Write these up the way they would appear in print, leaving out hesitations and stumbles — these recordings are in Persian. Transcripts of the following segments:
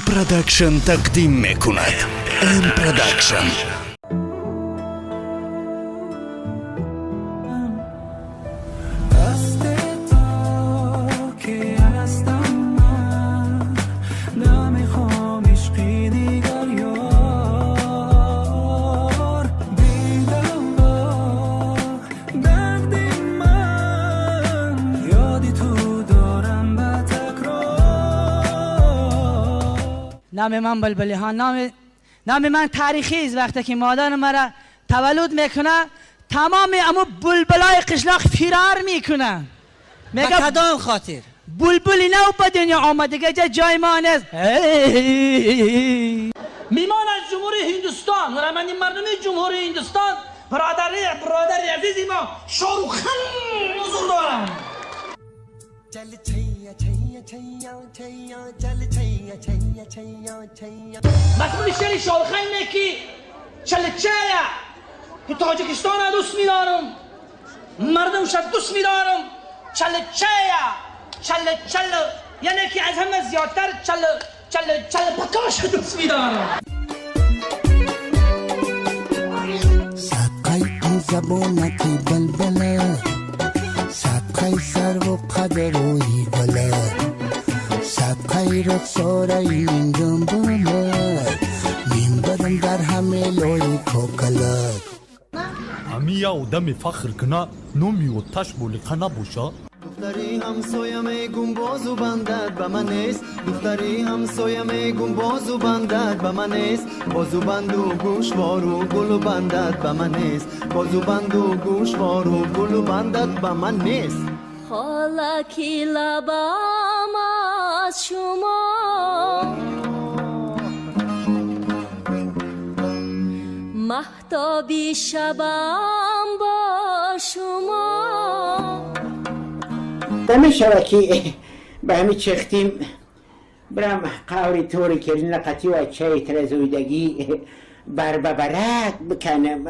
پروداکشن تقدیم میکند. ام پروداکشن. نام من بلبلی ها، نام من تاریخی است. وقتی که مادر مرا تولد میکنه تمام امو بلبلای قشلاق فرار میکنه. میگه کدام خاطر بلبلی نو به دنیا آمده که جای ما نیست. میمان از جمهوری هندوستان و رمانی مردم جمهوری هندوستان برادر عزیزی ما شاروخ خان حضور دارم. مسئول شهری شاروخ خان میگی چله چایا که تاجیکستان دوست میدارم، مردم شد دوست میدارم. چله یعنی که از همه زیادتر چله پکاش دوست میدارم. صدقای این زبانتی بلبله، صدقای سر و قدر و ایگله، صدقای رخسارای این جنبله، نیم برم در همه لوی کوکله. همی آدم فخر کنه نومی و تش بولی قنا بوشا. دختری همسایه میگم بازو بندد به من نیست، دختری همسایه میگم بازو بندد به من نیست، بازو بند و گوشوار و گل بندد به من نیست، بازو بند و گوشوار و گل بندد به من نیست. خالکی لبام از شما، مهتابی شبم با شما. دم شبکی به همین چختیم برم قوری طوری که لقتی و چه ترزویدگی بر ببرک بکنم.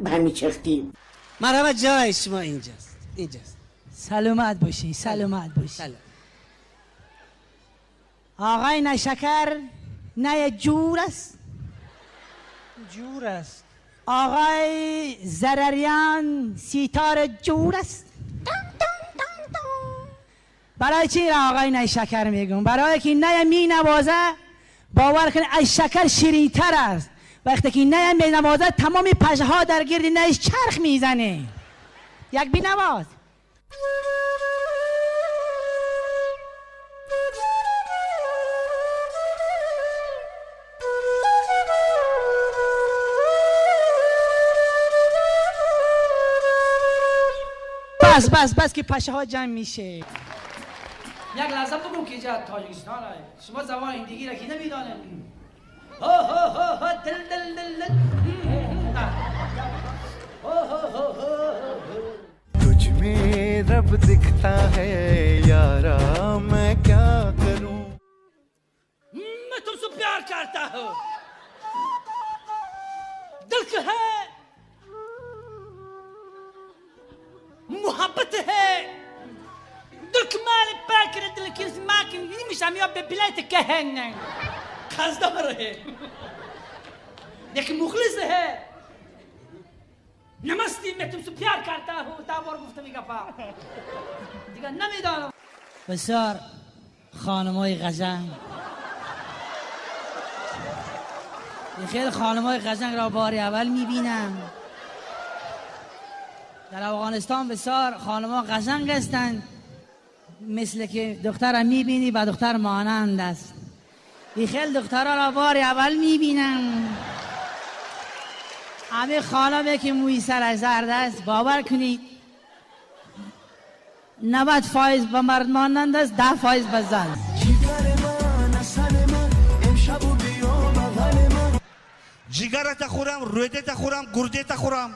به همین چختیم مرحبا، جای شما اینجاست. سلامت باشی. آقای نشکر نه جور است. آقای زرریان سیتار جور است. برای چی را آقای نای شکر میگم؟ برای که نای می نوازه باور کنه از شکر شیرین تر است. وقتی که نای می نوازه تمام پشه ها در گرد نایش چرخ میزنه. یک بی نواز. بس که پشه ها جمع میشه. یک لحظه بگم که اینجا تاجیکستان هست. شما زبان هندی را که نمیدانید. तुझ में रब दिखता है यारा, मैं क्या करूं। मैं तुमसे प्यार करता हूँ, दिल का है, मोहब्बत है. दिल कमाल प्यार करे, दिल की माँ की ये मिशामी अब बिलाय ते कहने खासदार है, लेकिन मुखलिस है. नमस्ते, मैं तुमसे प्यार करता हूँ. तावर गुफ्तगू का पा دیگه نمیدانم. بسیار خانمای قشنگ، خیلی خانمای قشنگ را بار اول میبینم. در افغانستان بسیار خانم‌ها قشنگ هستند، مثل که دخترم میبینی و دختر مانند است. این خیلی دخترها را بار اول میبینم. همه خانمه که موی سر زرد است باور کنید 90% به مرد مانند است، 10% به زن. جیگرت خورم، رویدت خورم، گردت خورم.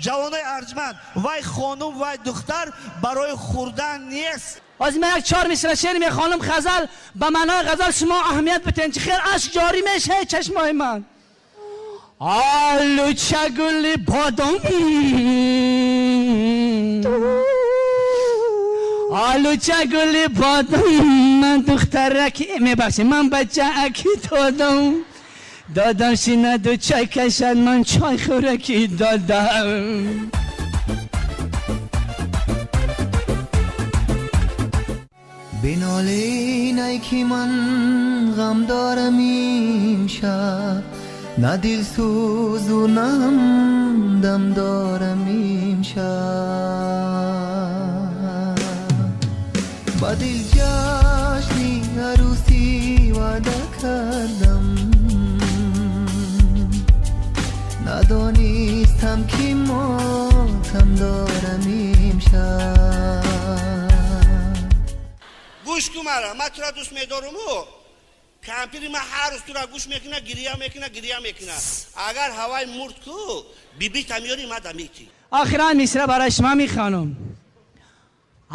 جوانای ارجمند وای خانم وای دختر برای خوردن نیست. از من یک 4 مصرع شعر میخوانم غزل. به معنای غزل شما اهمیت بتین که خیر اشک جاری میشه چشمای من. آلو چگل بادام، آلو چگل بادام من دخترکی میبخشی من بچه اکی دادم سینه دو چای کشد من چای خورکی دادم. بنالین ای که من غم دارم امشب، نه دل سوز و نه هم دم دارم امشب. با دل جشنی عروسی وعده کردم، ندانستم که ماتم دارم امشب. گوش کن مرا، من تو را دوست میدارم و کمپیری من هر روز تو را گوش میکنه، گریه میکنه. اگر هوای مرد کو بی تمیاری من دمیتی. آخران میسره برای شما میخوانم.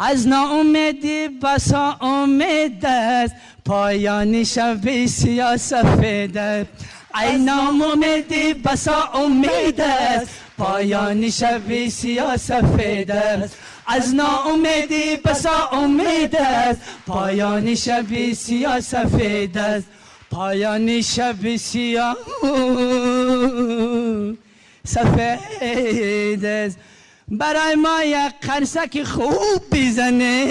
از ناامیدی بسا امید است، پایان شب سیاه سفید است. ای ناامیدی بسا امید است، پایان شب سیاه سفید است. از ناامیدی بسا امید است، پایان شب سیاه سفید است. پایان شب سیاه سفید است. برای ما یک قرصک خوب بزنه.